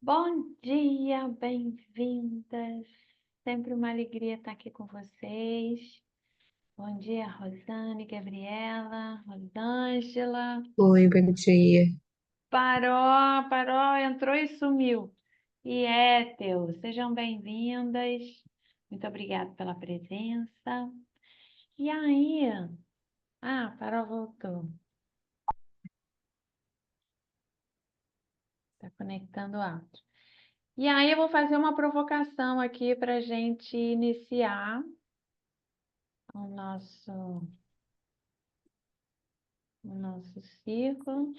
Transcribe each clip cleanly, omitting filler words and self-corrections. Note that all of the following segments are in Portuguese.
Bom dia, bem-vindas. Sempre uma alegria estar aqui com vocês. Bom dia, Rosane, Gabriela, Rosângela. Oi, bom dia. Parou, entrou e sumiu. E Étel, sejam bem-vindas. Muito obrigada pela presença. E aí? Parou, voltou. Está conectando o áudio. E aí, eu vou fazer uma provocação aqui para a gente iniciar o nosso ciclo.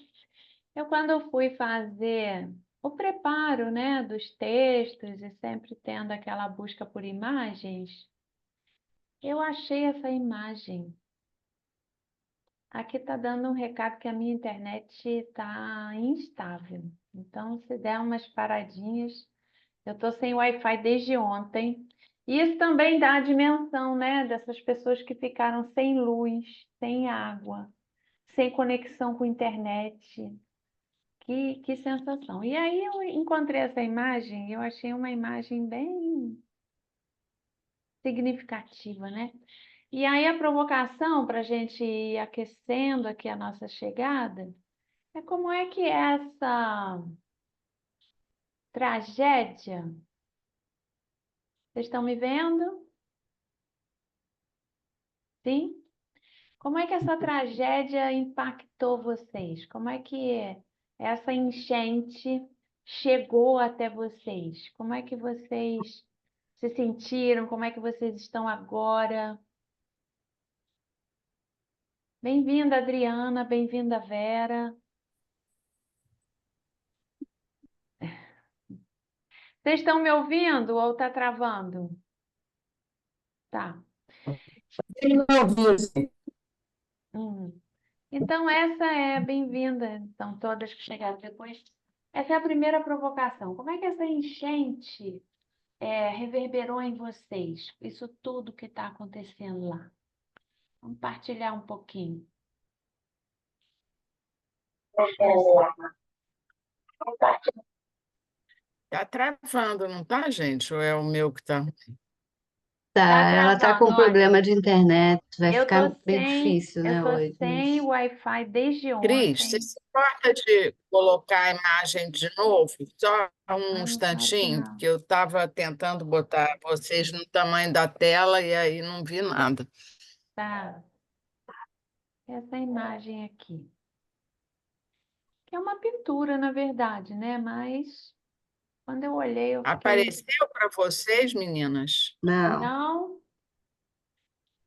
Eu, quando fui fazer o preparo, né, dos textos e sempre tendo aquela busca por imagens, eu achei essa imagem. Aqui está dando um recado que a minha internet está instável. Então, se der umas paradinhas, eu estou sem Wi-Fi desde ontem. E isso também dá a dimensão, né, dessas pessoas que ficaram sem luz, sem água, sem conexão com a internet. Que sensação. E aí eu encontrei essa imagem, eu achei uma imagem bem significativa, né? E aí a provocação para a gente ir aquecendo aqui a nossa chegada é como é que essa tragédia, vocês estão me vendo? Sim? Como é que essa tragédia impactou vocês? Como é que essa enchente chegou até vocês? Como é que vocês se sentiram? Como é que vocês estão agora? Bem-vinda, Adriana, bem-vinda, Vera. Vocês estão me ouvindo ou está travando? Tá. Hum. Então, essa é bem-vinda. Então, todas que chegaram depois. Essa é a primeira provocação. Como é que essa enchente reverberou em vocês? Isso tudo que está acontecendo lá. Vamos partilhar um pouquinho. Tá travando, não tá, gente? Ou é o meu que tá? Tá Ela tá com travando, problema olha. de internet, vai Eu tô ficar meio difícil, eu né, tô hoje. sem Wi-Fi desde Cris, você ontem. se importa de colocar a imagem de novo? Só um Não pode instantinho, não. porque eu estava tentando botar vocês no tamanho da tela e aí não vi nada. Tá. Essa imagem aqui. Que é uma pintura, na verdade, né? Mas quando eu olhei, eu fiquei. Apareceu para vocês, meninas? Não, Não.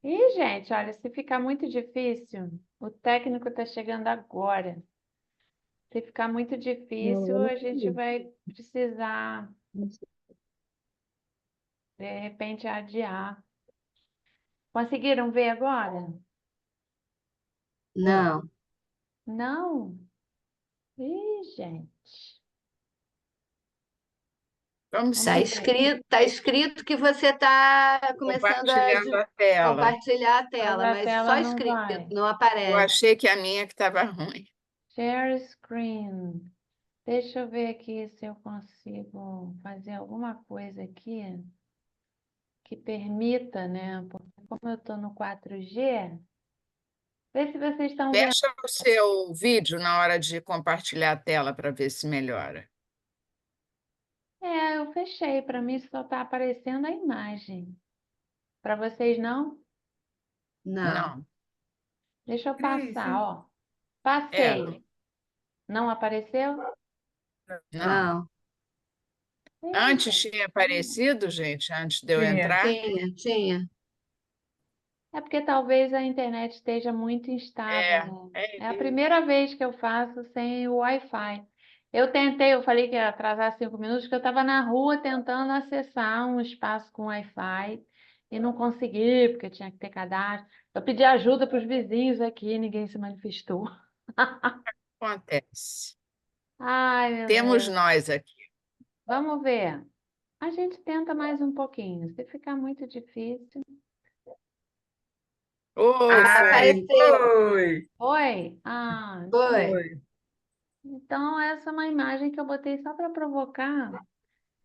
Ih, gente, olha, se ficar muito difícil, o técnico está chegando agora. Se ficar muito não, difícil, eu a gente não vai precisar, vi. de repente, adiar. Conseguiram ver agora? Não, Não? Ih, gente. Vamos tá Vamos seguir ver. escrito, tá escrito que você tá começando a compartilhando a tela. compartilhar a Mas tela, a mas tela só não escrito, vai. não Eu aparece. achei que a minha que estava ruim. Share screen. Deixa eu ver aqui se eu consigo fazer alguma coisa aqui que permita, né? Porque como eu estou no 4G, vê se vocês estão vendo. Fecha o seu vídeo na hora de compartilhar a tela para ver se melhora. Eu fechei. Para mim só está aparecendo a imagem. Para vocês não? Não, Não. Deixa eu Cris, passar, ó. é, Passei. Não apareceu? não. não. Antes Eita. tinha aparecido, gente, antes de eu Tinha. entrar. Tinha. É porque talvez a internet esteja muito instável, É, né? é É a isso. primeira vez que eu faço sem o Wi-Fi. Eu tentei, eu falei que ia atrasar 5 minutos, porque eu estava na rua tentando acessar um espaço com Wi-Fi e não consegui, porque tinha que ter cadastro. Eu pedi ajuda para os vizinhos aqui, ninguém se manifestou. Acontece. Ai, meu Temos Deus. nós aqui. Vamos ver. A gente tenta mais um pouquinho. Se ficar muito difícil. Oi, Ah, Fred. apareceu. Oi, Oi? Então Foi. oi. Então, essa é uma imagem que eu botei só para provocar,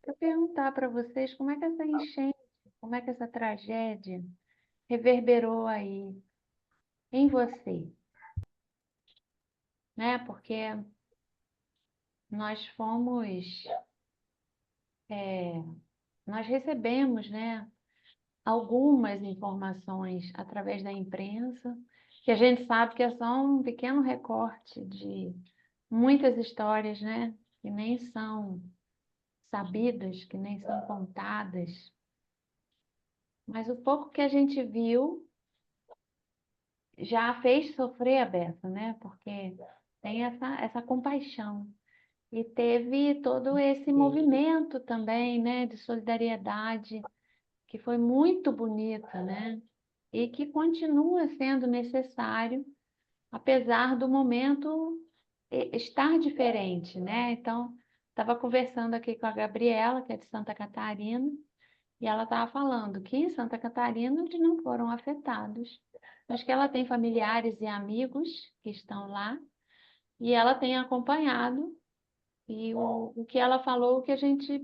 para perguntar para vocês como é que essa enchente, como é que essa tragédia reverberou aí em você, né? Porque nós fomos, nós recebemos, né, algumas informações através da imprensa, que a gente sabe que é só um pequeno recorte de muitas histórias, né, que nem são sabidas, que nem são contadas. Mas o pouco que a gente viu já fez sofrer a beça, né? Porque tem essa compaixão. E teve todo esse movimento também, né, de solidariedade, que foi muito bonito, né? E que continua sendo necessário, apesar do momento estar diferente, né? Então, estava conversando aqui com a Gabriela, que é de Santa Catarina, e ela estava falando que em Santa Catarina eles não foram afetados, mas que ela tem familiares e amigos que estão lá, e ela tem acompanhado, e o que ela falou, o que a gente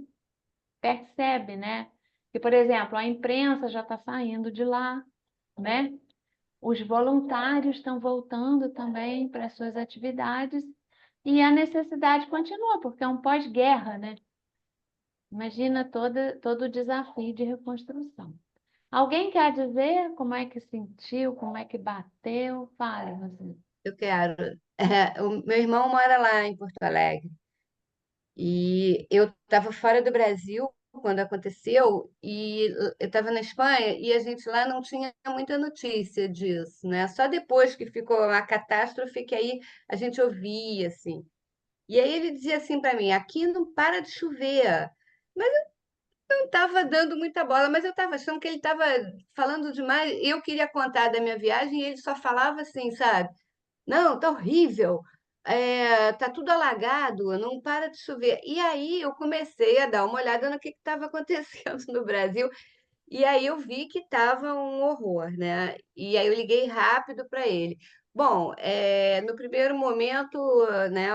percebe, né? Que, por exemplo, a imprensa já está saindo de lá, né? Os voluntários estão voltando também para as suas atividades e a necessidade continua, porque é um pós-guerra, né? Imagina todo o desafio de reconstrução. Alguém quer dizer como é que sentiu, como é que bateu? Fale, você. Eu quero. O meu irmão mora lá em Porto Alegre. E eu estava fora do Brasil quando aconteceu, e eu estava na Espanha e a gente lá não tinha muita notícia disso, né? Só depois que ficou a catástrofe que aí a gente ouvia, assim. E aí ele dizia assim para mim: aqui não para de chover. Mas eu não estava dando muita bola, mas eu estava achando que ele estava falando demais. Eu queria contar da minha viagem e ele só falava assim, sabe? Não, tá horrível. Tá tudo alagado, não para de chover. E aí eu comecei a dar uma olhada no que estava acontecendo no Brasil. E aí eu vi que estava um horror, né? E aí eu liguei rápido para ele. Bom, no primeiro momento, né,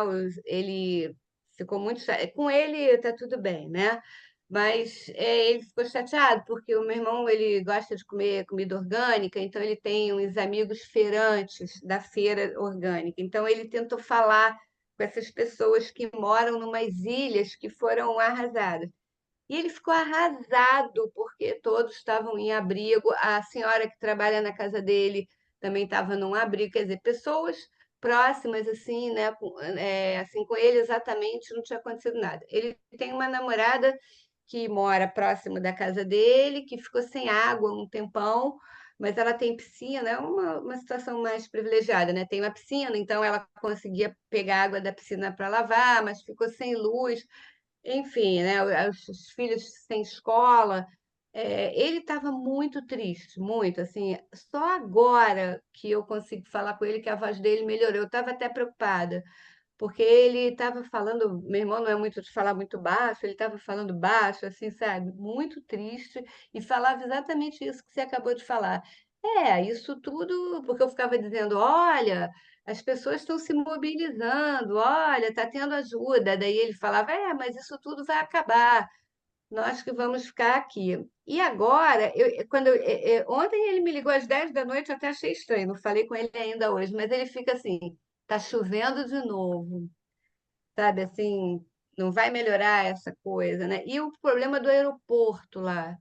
ele ficou muito com ele está tudo bem, né? Mas ele ficou chateado porque o meu irmão ele gosta de comer comida orgânica, então ele tem uns amigos feirantes da feira orgânica. Então ele tentou falar com essas pessoas que moram numas ilhas que foram arrasadas. E ele ficou arrasado, porque todos estavam em abrigo. A senhora que trabalha na casa dele também estava num abrigo. Quer dizer, pessoas próximas, assim, né, assim, com ele exatamente não tinha acontecido nada. Ele tem uma namorada que mora próximo da casa dele, que ficou sem água um tempão, mas ela tem piscina, é uma situação mais privilegiada, né? Tem uma piscina, então ela conseguia pegar água da piscina para lavar, mas ficou sem luz. Enfim, né, os filhos sem escola. Ele estava muito triste, muito, assim, só agora que eu consigo falar com ele que a voz dele melhorou. Eu estava até preocupada, porque ele estava falando, meu irmão não é muito de falar muito baixo, ele estava falando baixo, assim, sabe, muito triste, e falava exatamente isso que você acabou de falar. Isso tudo, porque eu ficava dizendo, olha, as pessoas estão se mobilizando, olha, está tendo ajuda. Daí ele falava, mas isso tudo vai acabar, nós que vamos ficar aqui. E agora, ontem ele me ligou às 10 da noite, eu até achei estranho, não falei com ele ainda hoje, mas ele fica assim, está chovendo de novo, sabe, assim, não vai melhorar essa coisa, né? E o problema do aeroporto lá,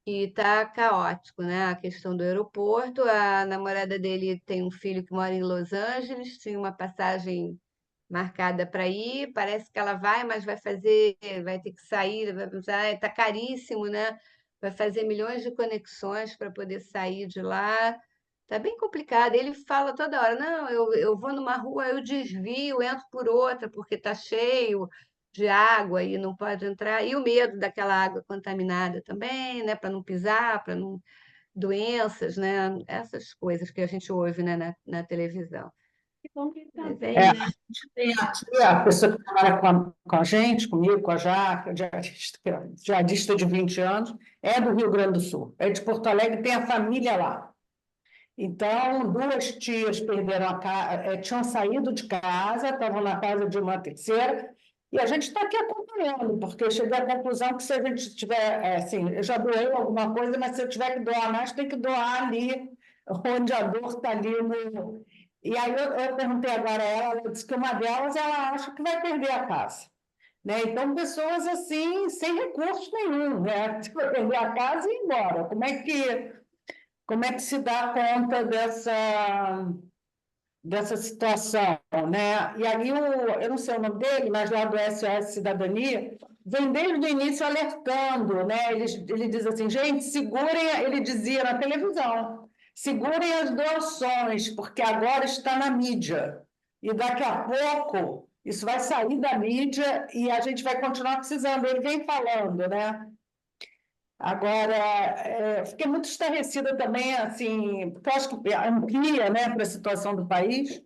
que está caótico, né? A questão do aeroporto, a namorada dele tem um filho que mora em Los Angeles, tinha uma passagem marcada para ir, parece que ela vai, mas vai ter que sair, está caríssimo, né? Vai fazer milhões de conexões para poder sair de lá. Está bem complicado. Ele fala toda hora, não, eu vou numa rua, eu desvio, entro por outra, porque está cheio de água e não pode entrar. E o medo daquela água contaminada também, né? Para não pisar, para não doenças, né? Essas coisas que a gente ouve, né, na televisão. Que bom que ele está Mas bem, A né? gente tem aqui a pessoa que trabalha com a gente, comigo, com a Jaca, diarista de 20 anos, é do Rio Grande do Sul, é de Porto Alegre, tem a família lá. Então, duas tias perderam tinham saído de casa, estavam na casa de uma terceira, e a gente está aqui acompanhando, porque eu cheguei à conclusão que se a gente tiver, assim, eu já doei alguma coisa, mas se eu tiver que doar mais, tem que doar ali, onde a dor está ali no... E aí eu perguntei agora a ela disse que uma delas, ela acha que vai perder a casa, né? Então, pessoas assim, sem recurso nenhum, né? Tipo, perder a casa e ir embora. Como é que se dá conta dessa situação, né? E aí, eu não sei o nome dele, mas lá do SOS Cidadania, vem desde o início alertando, né? Ele diz assim, gente, segurem, ele dizia na televisão, segurem as doações, porque agora está na mídia. E daqui a pouco isso vai sair da mídia e a gente vai continuar precisando. Ele vem falando, né? Agora, fiquei muito estarrecida também, assim, porque eu acho que amplia, né, para a situação do país,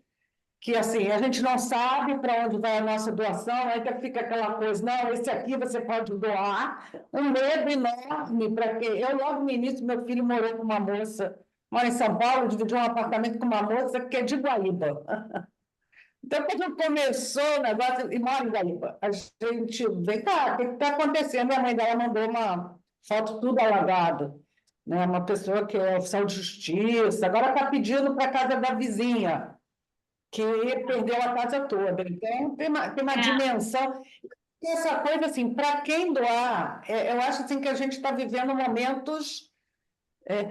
que assim, a gente não sabe para onde vai a nossa doação, aí que fica aquela coisa, não, esse aqui você pode doar, um medo enorme para que eu logo no início, meu filho morou com uma moça, mora em São Paulo, dividiu um apartamento com uma moça que é de Guaíba. Então, quando começou o negócio, e mora em Guaíba, a gente, vem cá, o que está acontecendo? E a mãe dela mandou uma foto tudo alagado, né? Uma pessoa que é oficial de justiça, agora está pedindo para a casa da vizinha, que perdeu a casa toda. Então, tem uma É, dimensão. E essa coisa, assim, para quem doar, eu acho assim, que a gente está vivendo momentos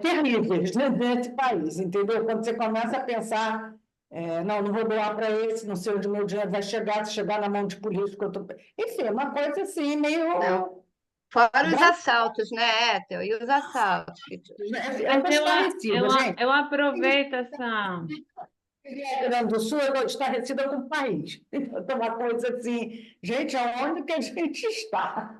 terríveis, né, nesse país, entendeu? Quando você começa a pensar, não vou doar para esse, não sei onde meu dinheiro vai chegar, se chegar na mão de político, enfim, é uma coisa assim, Não. meio... Fora os assaltos, né, Ethel? E os assaltos. Eu mas estou estarrecida, gente. eu aproveito essa. Rio Grande do Sul, eu estou estarrecida com o país. É uma coisa assim, gente, aonde que a gente está?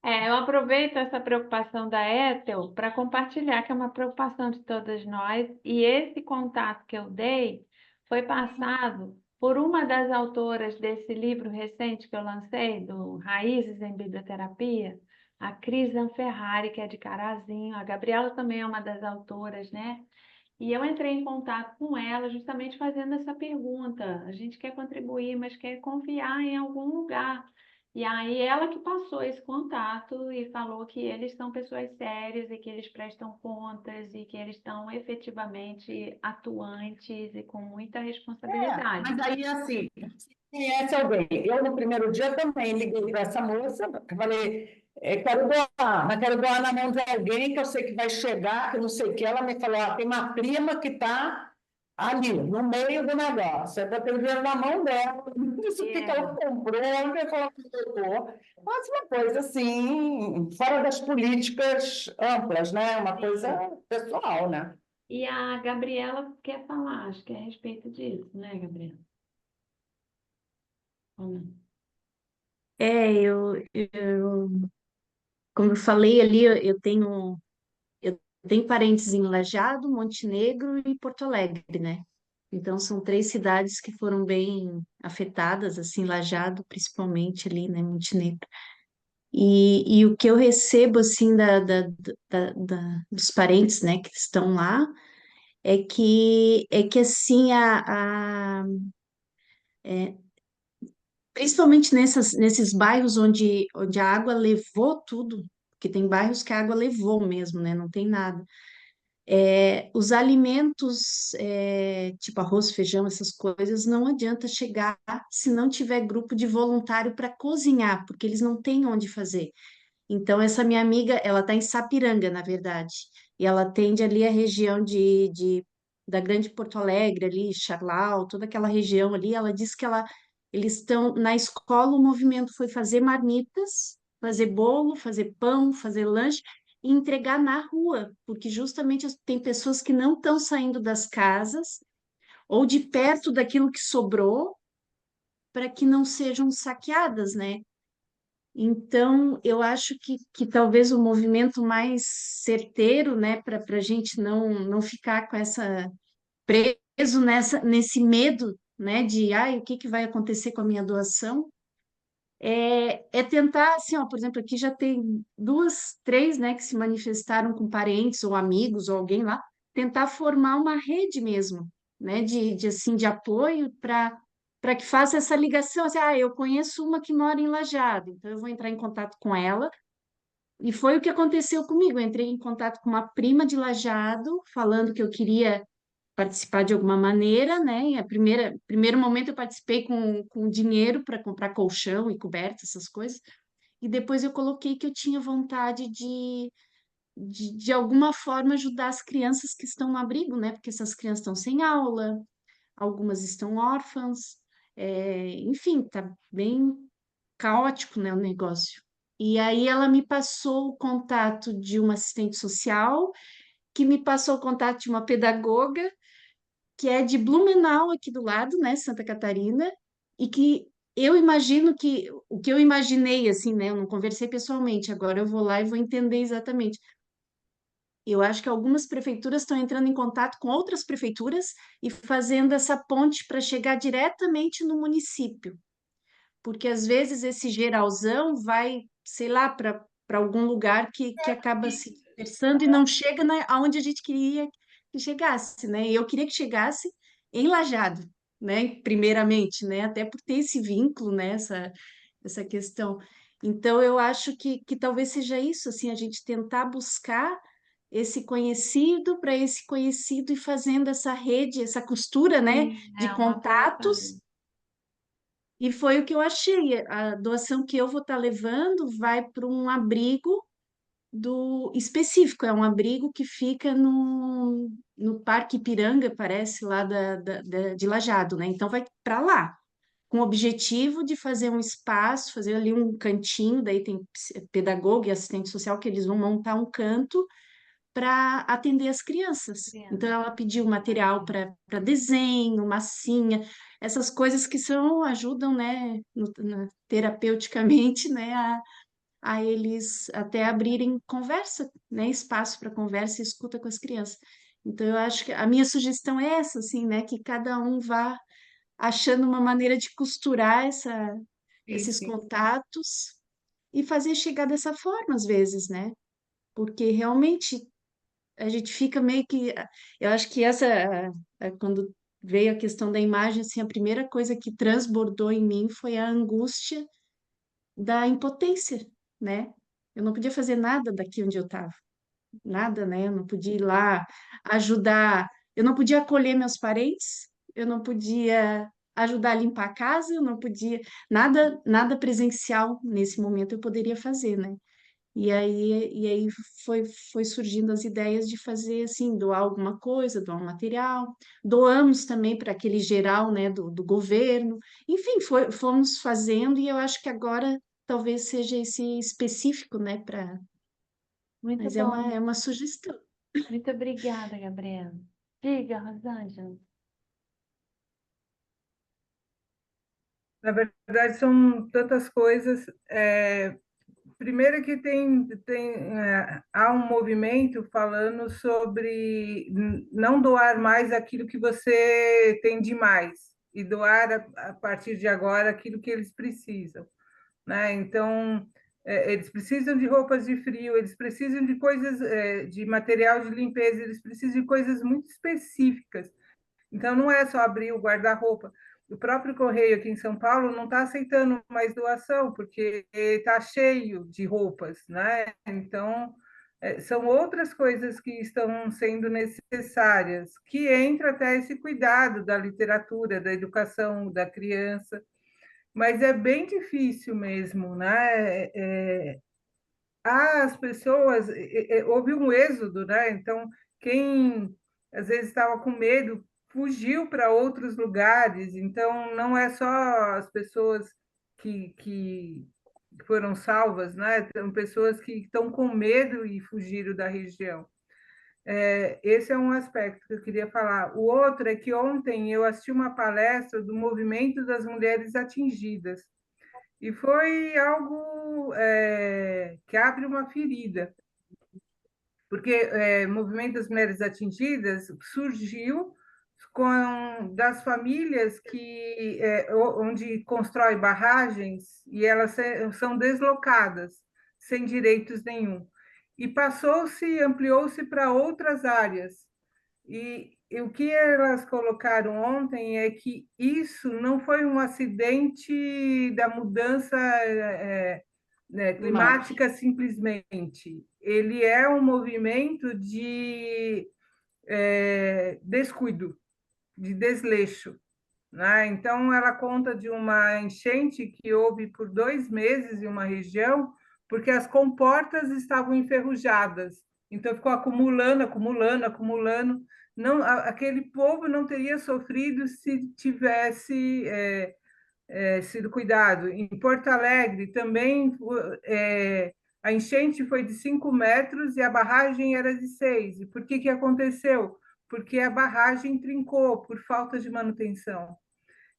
Eu aproveito essa preocupação da Ethel para compartilhar, que é uma preocupação de todas nós, e esse contato que eu dei foi passado por uma das autoras desse livro recente que eu lancei, do Raízes em Biblioterapia, a Cris Ferrari, que é de Carazinho, a Gabriela também é uma das autoras, né? E eu entrei em contato com ela justamente fazendo essa pergunta. A gente quer contribuir, mas quer confiar em algum lugar. E aí ela que passou esse contato e falou que eles são pessoas sérias e que eles prestam contas e que eles estão efetivamente atuantes e com muita responsabilidade. Mas aí, assim, conhece alguém. Eu, no primeiro dia, também liguei para essa moça, falei, quero doar, mas quero doar na mão de alguém que eu sei que vai chegar, que não sei o que. Ela me falou, tem uma prima que está ali, no meio do negócio. Eu botei o dinheiro na mão dela, não disse o que ela comprou, o que ela colocou. Mas uma coisa assim, fora das políticas amplas, né? Uma coisa pessoal, né? E a Gabriela quer falar, acho que é a respeito disso, né, Gabriela? Ou não? Como eu falei ali, eu tenho parentes em Lajeado, Montenegro e Porto Alegre, né? Então são três cidades que foram bem afetadas, assim, Lajeado principalmente ali, né, Montenegro. E o que eu recebo, assim, dos parentes, né, que estão lá, é que assim, principalmente nesses bairros onde a água levou tudo, porque tem bairros que a água levou mesmo, né? Não tem nada. Os alimentos, tipo arroz, feijão, essas coisas, não adianta chegar se não tiver grupo de voluntário para cozinhar, porque eles não têm onde fazer. Então, essa minha amiga, ela está em Sapiranga, na verdade, e ela atende ali a região da Grande Porto Alegre, ali, Charlau, toda aquela região ali. Ela disse que eles estão na escola, o movimento foi fazer marmitas, fazer bolo, fazer pão, fazer lanche e entregar na rua, porque justamente tem pessoas que não estão saindo das casas ou de perto daquilo que sobrou para que não sejam saqueadas, né? Então, eu acho que talvez o movimento mais certeiro, né, para a gente não ficar com preso nesse medo, né, de, ai, o que vai acontecer com a minha doação, é tentar, assim, ó, por exemplo, aqui já tem duas, três, né, que se manifestaram com parentes ou amigos ou alguém lá, tentar formar uma rede mesmo, né, assim, de apoio para que faça essa ligação, assim, eu conheço uma que mora em Lajeado, então eu vou entrar em contato com ela. E foi o que aconteceu comigo. Eu entrei em contato com uma prima de Lajeado, falando que eu queria participar de alguma maneira, né? E primeiro momento eu participei com dinheiro para comprar colchão e coberta, essas coisas. E depois eu coloquei que eu tinha vontade de alguma forma ajudar as crianças que estão no abrigo, né? Porque essas crianças estão sem aula, algumas estão órfãs, enfim, tá bem caótico, né, o negócio. E aí ela me passou o contato de uma assistente social, que me passou o contato de uma pedagoga, que é de Blumenau, aqui do lado, né, Santa Catarina, e que eu imagino que o que eu imaginei, assim, né, eu não conversei pessoalmente, agora eu vou lá e vou entender exatamente. Eu acho que algumas prefeituras estão entrando em contato com outras prefeituras e fazendo essa ponte para chegar diretamente no município, porque às vezes esse geralzão vai, sei lá, para algum lugar que acaba se dispersando e não chega aonde a gente queria que chegasse, né? E eu queria que chegasse em Lajeado, né? Primeiramente, né? Até por ter esse vínculo, né? Essa questão. Então, eu acho que talvez seja isso, assim, a gente tentar buscar esse conhecido para esse conhecido e fazendo essa rede, essa costura, né? Sim, De é uma boa contatos. E foi o que eu achei. A doação que eu vou estar levando vai para um abrigo do específico, é um abrigo que fica no Parque Ipiranga, parece, lá de Lajeado, né? Então vai para lá, com o objetivo de fazer um espaço, fazer ali um cantinho, daí tem pedagogo e assistente social que eles vão montar um canto para atender as crianças. Então, criança. ela pediu material para desenho, massinha, essas coisas que ajudam, né, terapeuticamente, né, a eles até abrirem conversa, né, espaço para conversa e escuta com as crianças. Então, eu acho que a minha sugestão é essa, assim, né, que cada um vá achando uma maneira de costurar Sim, esses sim. contatos e fazer chegar dessa forma, às vezes, né? Porque realmente a gente fica meio que. Eu acho que quando veio a questão da imagem, assim, a primeira coisa que transbordou em mim foi a angústia da impotência, né? Eu não podia fazer nada daqui onde eu estava, nada, né? Eu não podia ir lá ajudar, eu não podia acolher meus parentes, eu não podia ajudar a limpar a casa, eu não podia, nada presencial nesse momento eu poderia fazer, né? E aí foi surgindo as ideias de fazer assim, doar alguma coisa, doar um material. Doamos também para aquele geral, né, do governo. Enfim, fomos fazendo e eu acho que agora talvez seja esse específico, né, Muito mas bom. é uma sugestão. Muito obrigada, Gabriela. Diga, Rosângela. Na verdade, são tantas coisas. Primeiro que há um movimento falando sobre não doar mais aquilo que você tem demais e doar a partir de agora aquilo que eles precisam, né? Então, eles precisam de roupas de frio, eles precisam de coisas, de material de limpeza, eles precisam de coisas muito específicas. Então, não é só abrir o guarda-roupa. O próprio Correio aqui em São Paulo não está aceitando mais doação, porque está cheio de roupas, né? Então, são outras coisas que estão sendo necessárias, que entra até esse cuidado da literatura, da educação da criança, mas é bem difícil mesmo, né? As pessoas, houve um êxodo, né? Então, quem às vezes estava com medo fugiu para outros lugares. Então, não é só as pessoas que foram salvas, né? São pessoas que estão com medo e fugiram da região. Esse é um aspecto que eu queria falar. O outro é que ontem eu assisti uma palestra do Movimento das Mulheres Atingidas, e foi algo que abre uma ferida, porque o Movimento das Mulheres Atingidas surgiu das famílias onde constrói barragens e elas são deslocadas sem direitos nenhum. E ampliou-se para outras áreas. E o que elas colocaram ontem é que isso não foi um acidente da mudança né, climática simplesmente. Ele é um movimento de descuido, de desleixo. Né? Então, ela conta de uma enchente que houve por 2 meses em uma região, porque as comportas estavam enferrujadas. Então, ficou acumulando, acumulando, acumulando. Não, aquele povo não teria sofrido se tivesse sido cuidado. Em Porto Alegre, também, a enchente foi de 5 metros e a barragem era de 6. E por que aconteceu? Porque a barragem trincou por falta de manutenção.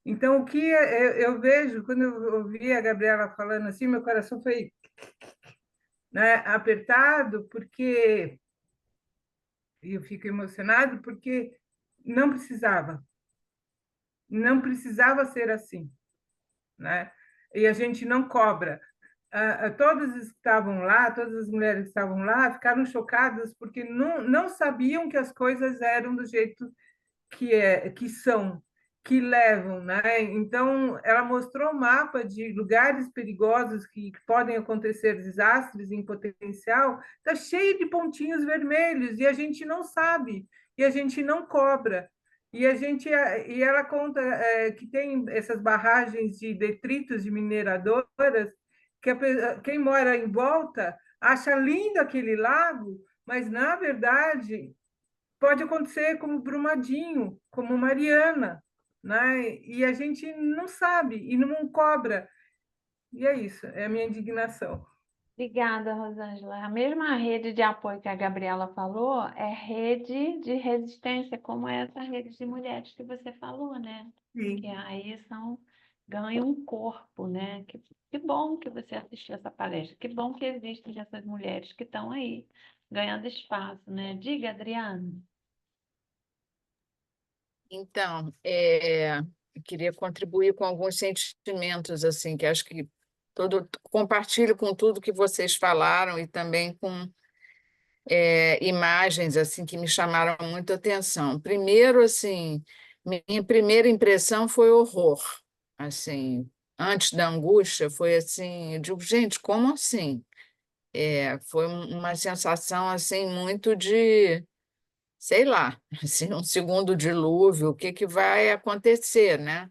Então, o que eu vejo, quando eu ouvi a Gabriela falando assim, meu coração foi, né, apertado, porque eu fico emocionado, porque não precisava. Não precisava ser assim, né? E a gente não cobra. Todas que estavam lá, todas as mulheres que estavam lá, ficaram chocadas porque não sabiam que as coisas eram do jeito que são, que levam, né? Então, ela mostrou um mapa de lugares perigosos que podem acontecer desastres em potencial, está cheio de pontinhos vermelhos e a gente não sabe, e a gente não cobra. E ela conta que tem essas barragens de detritos de mineradoras, que quem mora em volta acha lindo aquele lago, mas, na verdade, pode acontecer como Brumadinho, como Mariana, né? E a gente não sabe e não cobra. E é isso, é a minha indignação. Obrigada, Rosângela. A mesma rede de apoio que a Gabriela falou é rede de resistência, como essa rede de mulheres que você falou, né? Que aí ganham um corpo, né? Que bom que você assistiu essa palestra, que bom que existem essas mulheres que estão aí ganhando espaço, né? Diga, Adriana. Então, eu queria contribuir com alguns sentimentos, assim, que acho que compartilho com tudo que vocês falaram e também com imagens assim que me chamaram muito a atenção. Primeiro, assim, minha primeira impressão foi horror. Assim, antes da angústia, foi assim, eu digo, gente, como assim? Foi uma sensação assim muito de, sei lá, assim, um segundo dilúvio, o que que vai acontecer, né?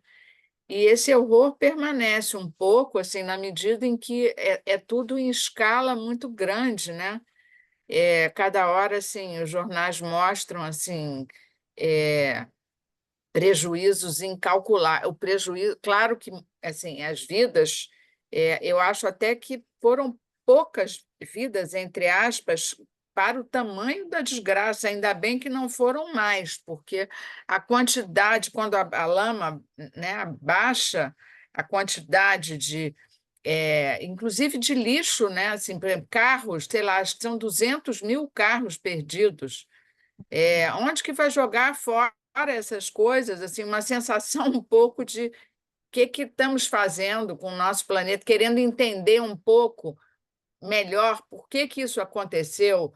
E esse horror permanece um pouco assim na medida em que é tudo em escala muito grande, né? Cada hora assim os jornais mostram assim prejuízos incalculáveis. O prejuízo, claro que assim as vidas, eu acho até que foram poucas vidas entre aspas para o tamanho da desgraça. Ainda bem que não foram mais, porque a quantidade quando a lama, né, baixa, a quantidade de inclusive de lixo, né? Assim, por exemplo, carros, sei lá, acho que são 200.000 carros perdidos. Onde que vai jogar fora essas coisas? Assim, uma sensação um pouco de o que estamos fazendo com o nosso planeta, querendo entender um pouco melhor por que isso aconteceu.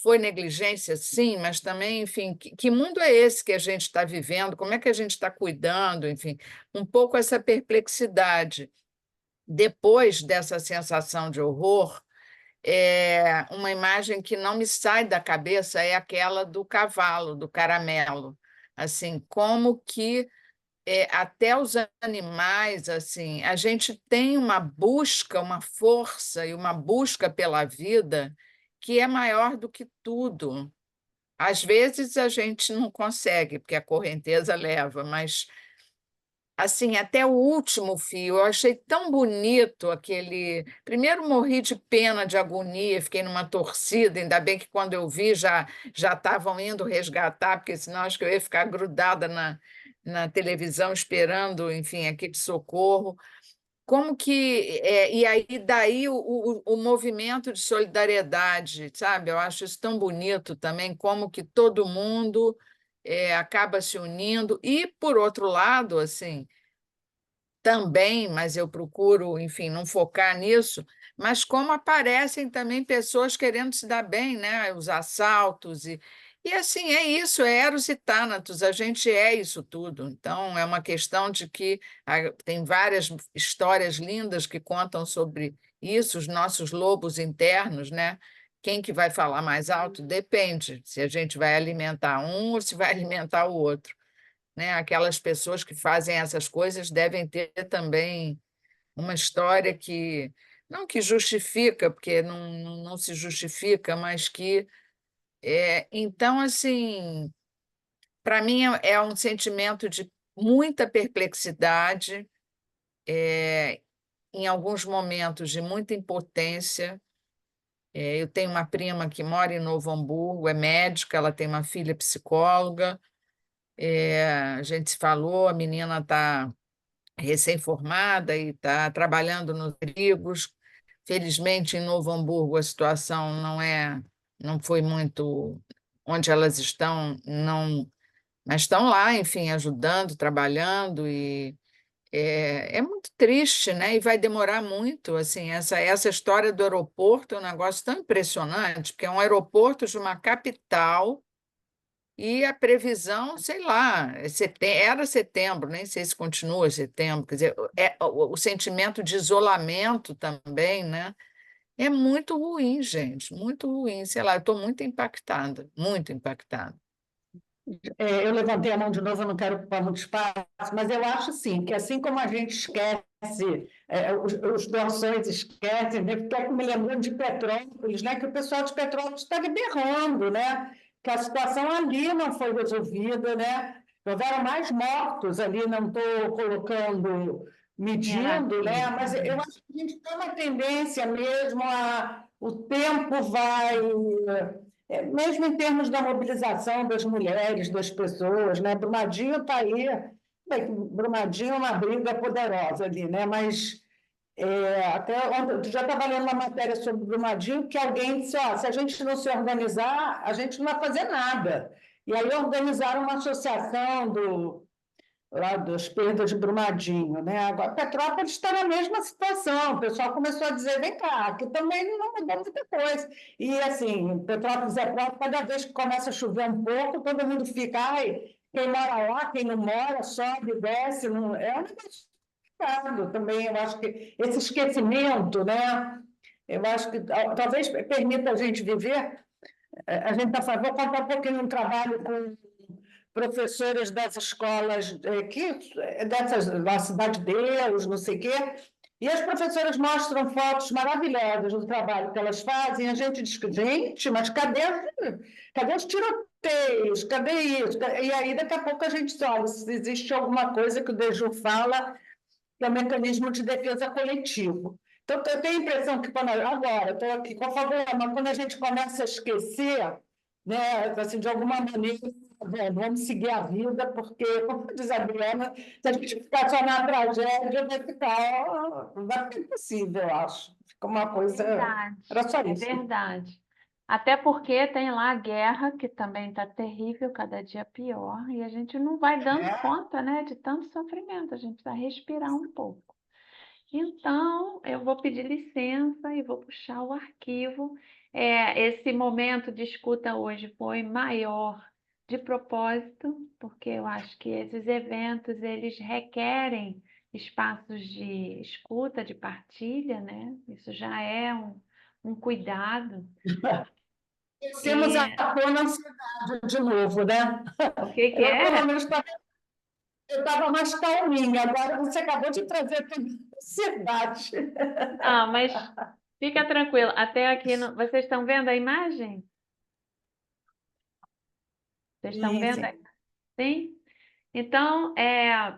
Foi negligência, sim, mas também, enfim, que mundo é esse que a gente está vivendo? Como é que a gente está cuidando? Enfim, um pouco essa perplexidade. Depois dessa sensação de horror, uma imagem que não me sai da cabeça é aquela do cavalo, do caramelo. Assim, como que até os animais, assim, a gente tem uma busca, uma força e uma busca pela vida que é maior do que tudo. Às vezes a gente não consegue, porque a correnteza leva, mas assim, até o último fio, eu achei tão bonito aquele. Primeiro morri de pena, de agonia, fiquei numa torcida, ainda bem que quando eu vi já estavam indo resgatar, porque senão acho que eu ia ficar grudada na televisão esperando, enfim, aquele socorro. Como que. E aí, daí o movimento de solidariedade, sabe? Eu acho isso tão bonito também, como que todo mundo acaba se unindo. E, por outro lado, assim também, mas eu procuro, enfim, não focar nisso, mas como aparecem também pessoas querendo se dar bem, né? Os assaltos E assim, é isso, é Eros e Thanatos, a gente é isso tudo. Então, é uma questão de que tem várias histórias lindas que contam sobre isso, os nossos lobos internos, né? Quem que vai falar mais alto? Depende se a gente vai alimentar um ou se vai alimentar o outro, né? Aquelas pessoas que fazem essas coisas devem ter também uma história que, não que justifica, porque não se justifica, mas que então, assim, para mim é um sentimento de muita perplexidade, em alguns momentos de muita impotência. Eu tenho uma prima que mora em Novo Hamburgo, é médica, ela tem uma filha psicóloga. A gente se falou, a menina está recém-formada e está trabalhando nos trigos. Felizmente, em Novo Hamburgo, a situação não foi muito onde elas estão, não. Mas estão lá, enfim, ajudando, trabalhando, e é muito triste, né? E vai demorar muito, assim, essa história do aeroporto é um negócio tão impressionante, porque é um aeroporto de uma capital e a previsão, sei lá, era setembro, nem sei se continua setembro, quer dizer, o sentimento de isolamento também, né? É muito ruim, gente, muito ruim, sei lá, eu estou muito impactada, muito impactada. Eu levantei a mão de novo, eu não quero ocupar muito espaço, mas eu acho sim, que assim como a gente esquece, os doações esquecem, né? Fico me lembrando de Petrópolis, né? Que o pessoal de Petrópolis está berrando, né? Que a situação ali não foi resolvida, né? Houveram mais mortos ali, não estou colocando, medindo, né? Mas eu acho que a gente tem uma tendência mesmo o tempo vai mesmo em termos da mobilização das mulheres, das pessoas, né? Brumadinho está aí, bem, Brumadinho é uma briga poderosa ali, né? Mas até ontem, já estava lendo uma matéria sobre Brumadinho que alguém disse, ó, se a gente não se organizar, a gente não vai fazer nada. E aí organizaram uma associação lá das perdas de Brumadinho, né? Agora, Petrópolis está na mesma situação. O pessoal começou a dizer, vem cá, aqui também não mudou muita coisa. E, assim, Petrópolis é próprio, cada vez que começa a chover um pouco, todo mundo fica, ai, quem mora lá, quem não mora, sobe, desce. Não... É um negócio complicado também. Eu acho que esse esquecimento, né? Eu acho que talvez permita a gente viver. A gente está falando, vou contar um pouquinho um trabalho com professoras das escolas dessas, da Cidade de Deus, não sei o quê, e as professoras mostram fotos maravilhosas do trabalho que elas fazem, a gente diz, gente, mas cadê os tiroteios? Cadê isso? E aí, daqui a pouco, a gente diz, olha, se existe alguma coisa que o Deju fala, que é o mecanismo de defesa coletivo. Então, eu tenho a impressão que, agora, estou aqui com a favor, mas quando a gente começa a esquecer, né, assim, de alguma maneira, vamos seguir a vida, porque, como diz a Adriana, se a gente ficar só na tragédia, vai ficar impossível, eu acho. Fica uma coisa. Verdade, Era só é isso. verdade. Até porque tem lá a guerra, que também está terrível, cada dia pior, e a gente não vai dando conta, né, de tanto sofrimento, a gente precisa respirar um pouco. Então, eu vou pedir licença e vou puxar o arquivo. Esse momento de escuta hoje foi maior de propósito, porque eu acho que esses eventos, eles requerem espaços de escuta, de partilha, né? Isso já é um cuidado. Temos a E pôr na ansiedade de novo, né? o que que Eu, pelo é? menos, eu estava mais calminha, agora você acabou de trazer toda a ansiedade. Ah, mas fica tranquilo. Até aqui, vocês estão vendo a imagem? Vocês estão Sim, vendo? sim. Sim? Então,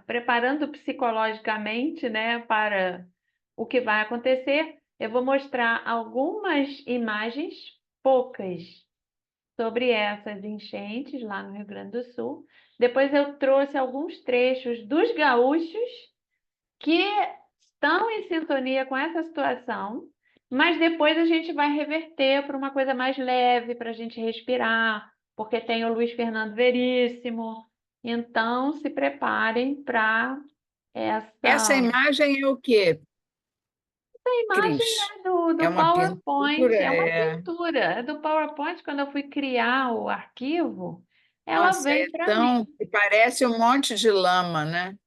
preparando psicologicamente, né, para o que vai acontecer, eu vou mostrar algumas imagens, poucas, sobre essas enchentes lá no Rio Grande do Sul. Depois eu trouxe alguns trechos dos gaúchos que estão em sintonia com essa situação, mas depois a gente vai reverter para uma coisa mais leve, para a gente respirar, porque tem o Luiz Fernando Veríssimo. Então, se preparem para Essa essa. imagem é o quê? Imagem Cris, é do é uma PowerPoint, pintura, é uma é... pintura. É do PowerPoint, quando eu fui criar o arquivo, ela Nossa, veio é para mim, tão... Parece um monte de lama, né?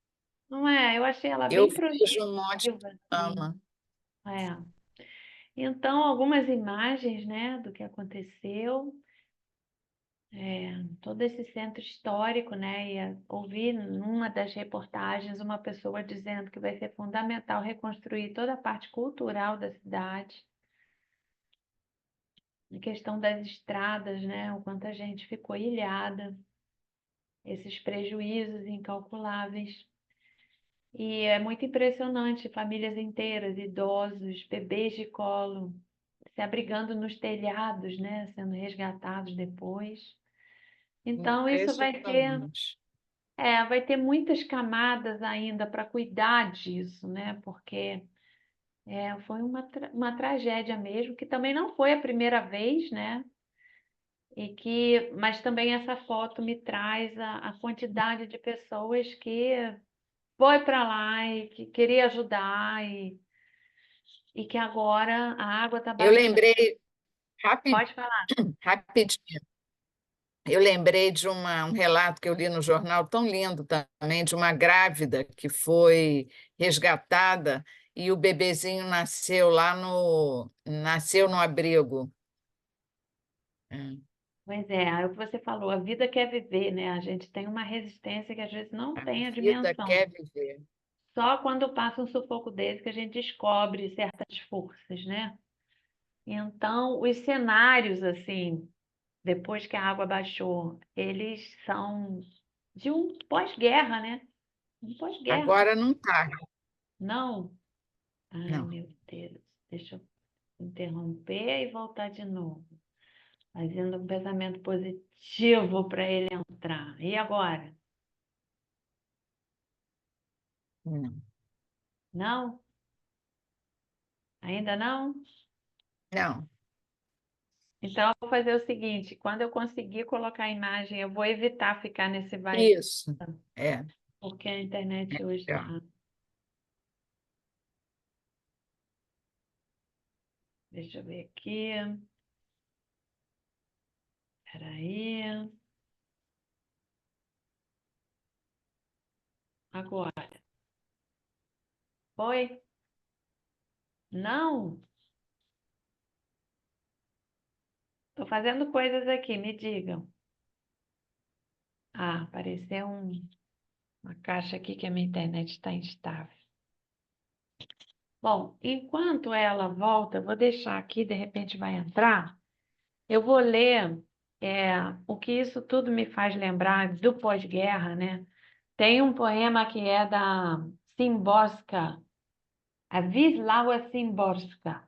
não é? Eu achei ela Eu bem vejo um monte de produtiva, assim. lama. É. Então, algumas imagens, né, do que aconteceu, todo esse centro histórico, né, e ouvi numa das reportagens uma pessoa dizendo que vai ser fundamental reconstruir toda a parte cultural da cidade, a questão das estradas, né, o quanto a gente ficou ilhada, esses prejuízos incalculáveis. E é muito impressionante, famílias inteiras, idosos, bebês de colo, se abrigando nos telhados, né, sendo resgatados depois. Então, isso Impressionante. vai ter muitas camadas ainda para cuidar disso, né? Porque foi uma tragédia mesmo, que também não foi a primeira vez, né? Mas também essa foto me traz a quantidade de pessoas que foi para lá e que queria ajudar e que agora a água está Eu baixando. lembrei, rapi- Pode falar. rapidinho, eu lembrei de um relato que eu li no jornal, tão lindo também, de uma grávida que foi resgatada e o bebezinho nasceu no abrigo. É. Pois é o que você falou, a vida quer viver, né? A gente tem uma resistência que às vezes não A tem a vida dimensão. quer viver. Só quando passa um sufoco desse que a gente descobre certas forças, né? Então, os cenários, assim, depois que a água baixou, eles são de um pós-guerra, né? Um pós-guerra. Agora não está, Não? Ai, não. meu Deus. Deixa eu interromper e voltar de novo. Fazendo um pensamento positivo para ele entrar. E agora? Não. Não? Ainda não? Não. Então, eu vou fazer o seguinte: quando eu conseguir colocar a imagem, eu vou evitar ficar nesse vai, Isso. É. porque a internet hoje Legal. está. Deixa eu ver aqui. Espera aí. Agora. Foi? Não? Estou fazendo coisas aqui, me digam. Ah, apareceu uma caixa aqui que a minha internet está instável. Bom, enquanto ela volta, eu vou deixar aqui, de repente vai entrar. Eu vou ler o que isso tudo me faz lembrar do pós-guerra, né? Tem um poema que é da Szymborska, a Wisława Szymborska,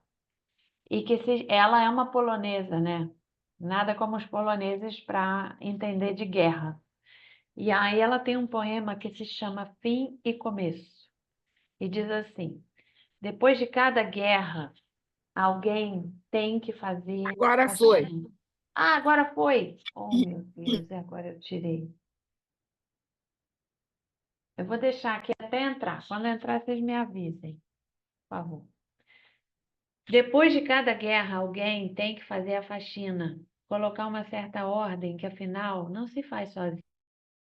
e ela é uma polonesa, né? Nada como os poloneses para entender de guerra. E aí ela tem um poema que se chama Fim e Começo, e diz assim: depois de cada guerra, alguém tem que fazer Agora foi. faxina. Ah, agora foi! Oh, meu Deus, e agora eu tirei. Eu vou deixar aqui até entrar. Quando entrar, vocês me avisem, por favor. Depois de cada guerra, alguém tem que fazer a faxina, colocar uma certa ordem, que afinal não se faz sozinho.